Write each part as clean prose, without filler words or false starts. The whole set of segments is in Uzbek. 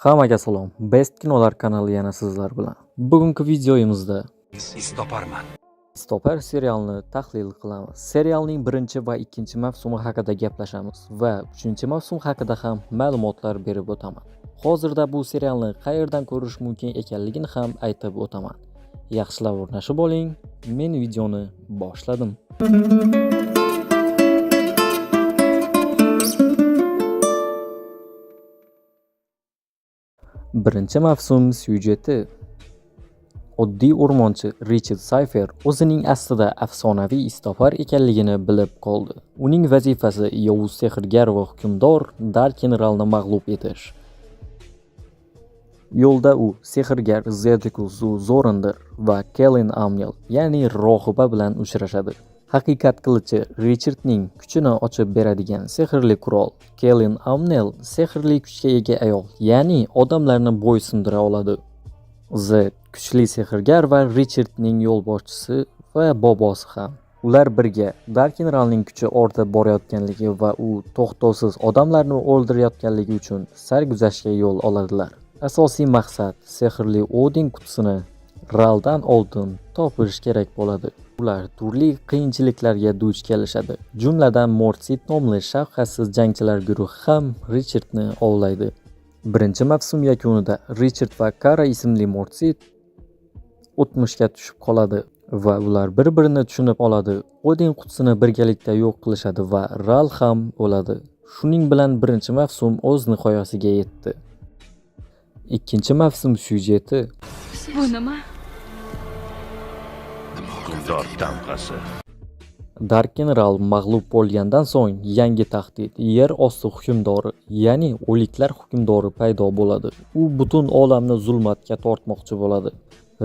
Hammaga salom. Best kinolar kanali yana sizlar bilan. Bugungi videomizda Istoper serialini tahlil qilamiz. Serialning 1 va 2 mavsumi haqida gaplashamiz va 3-mavsum haqida ham ma'lumotlar berib o'taman. Hozirda bu serialni qayerdan ko'rish mumkin ekanligini ham aytib o'taman. Yaxshilab o'rnashib oling. Men videoni boshladim. Birinchi mavsum syujeti. Oddiy o'rmonchi Richard Sayfer o'zining aslida afsonaviy Istoper ekanligini bilib qoldi. Uning vazifasi yovuz sehrgar va hukmdor Dark-Generalni mag'lub etish. Yo'lda u sehrgar Zedekul Zorandir va Kelin Amnel, ya'ni rohiba bilan uchrashadi. Haqiqat qilichi Richardning kuchini ochib beradigan sehrli qurol. Kelin Amnel sehrli kuchga ega ayol, ya'ni odamlarni bo'ysundira oladi. Zed kuchli sehrgar va Richardning yo'lboshchisi va bobosi ham. Ular birga Dark-Generalning kuchi ortib borayotganligi va u to'xtovsiz odamlarni o'ldirayotganligi uchun sarguzashtga yo'l oladilar. Asosiy maqsad sehrli Odin qutisini Raldan oldin topish kerak bo'ladi. Ular turli qiyinchiliklarga duch kelishadi. Jumladan Mortsit nomli shafqatsiz jangchilar guruhi ham Richardni ovlaydi. Birinchi mavsum yakunida Richard va Kara ismli Mortsit o'tmishga tushib qoladi va ular bir-birini tushunib oladi. Odin qutisini birgalikda yo'q qilishadi va Ral ham o'ladi. Shuning bilan birinchi mavsum o'z nihoyasiga yetdi. Ikkinchi mavsum syujeti. Bu nima? Hukmdor tamg'asi. Dark-General mag'lub bo'lgandan so'ng yangi tahdid yer osti hukmdori, ya'ni o'liklar hukmdori paydo bo'ladi. U butun olamni zulmatga tortmoqchi bo'ladi.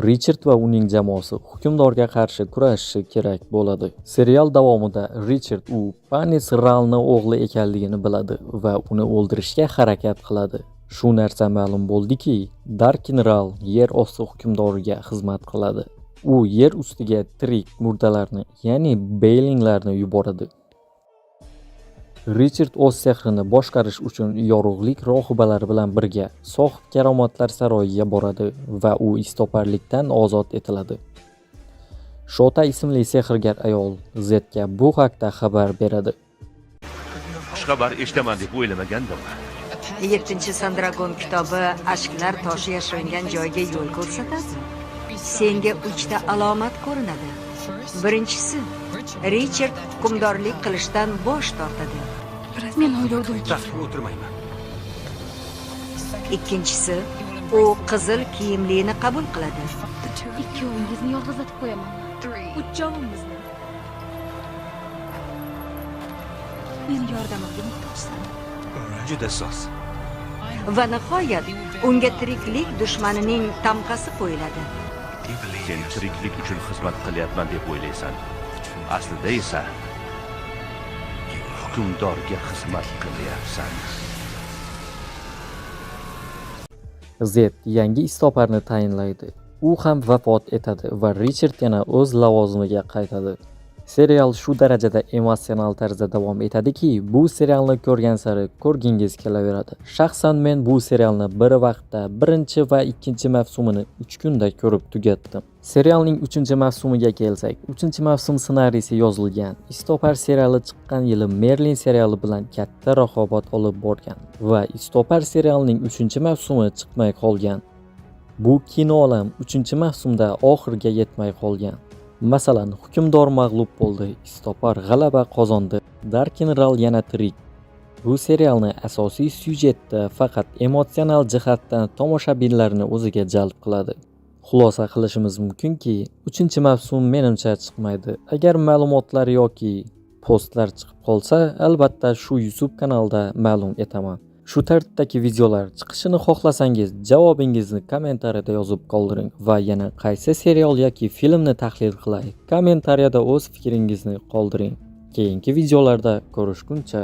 Richard va uning jamoasi hukmdorga qarshi kurashishi kerak bo'ladi. Serial davomida Richard Panis Ralni o'g'li ekanligini biladi va uni o'ldirishga harakat qiladi. Shu narsa ma'lum bo'ldiki, Dark-General yer osti hukmdoriga xizmat qiladi. U yer ustiga tirik murdalarni, ya'ni beylinglarni yuboradi. Richard o'z sehrini boshqarish uchun yorug'lik rohibalari bilan birga sohib karomatlar saroyiga boradi va u istoperlikdan ozod etiladi. Shota ismli sehrgar ayol Zedga bu haqda xabar beradi. Xushxabar eshitaman deb o'ylamagandim. 7-Sandragon kitobi ashklar toshi yashiringan joyga yo'l ko'rsatadi. Senga 3 ta alomat ko'rinadi. Birinchisi, Richard hukmdorlik qilishdan bosh tortadi. Men o'ylovdim. Taxtga o'tirmayman. Ikkinchisi, u qizil kiyimlini qabul qiladi. Ikkovingizni yolg'izlatib qo'yaman. Uchovimizni. Meni yordamimga muhtojsan. Juda soz. Va nihoyat unga tiriklik dushmanining tamg'asi qo'yiladi. Sen tiriklik uchun xizmat qilyapman deb o'ylaysan. Aslida esa hukmdorga xizmat qilyapsan. Zed yangi istoperni tayinlaydi. U ham vafot etadi va Richard yana o'z lavozimiga qaytadi. Serial shu darajada emotsional tarzda davom etadiki, bu serialni ko'rgan sari ko'rgingiz kelaveradi. Shaxsan men bu serialni bir vaqtda 1 va 2 mavsumini 3 kunda ko'rib tugatdim. Serialning 3-mavsumiga kelsak, 3-mavsum ssenariysi yozilgan. Istoper seriali chiqqan yili Merlin seriali bilan katta raqobat olib borgan va Istoper serialining 3-mavsumi chiqmay qolgan. Bu kino olam 3-mavsumda oxiriga yetmay qolgan. Masalan, hukmdor mag'lub bo'ldi, Istoper g'alaba qozondi, Dark-General yana tirik. Bu serialni asosiy syujetda faqat emotsional jihatdan tomoshabinlarni o'ziga jalb qiladi. Xulosa qilishimiz mumkinki, 3-mavsum menimcha chiqmaydi. Agar ma'lumotlar yoki postlar chiqib qolsa, albatta shu YouTube kanalida ma'lum etaman. Shu tartibdagi videolar chiqishini xohlasangiz, javobingizni kommentariyada yozib qoldiring va yana qaysi serial yoki filmni tahlil qilay, kommentariyada o'z fikringizni qoldiring. Keyingi videolarda ko'rishguncha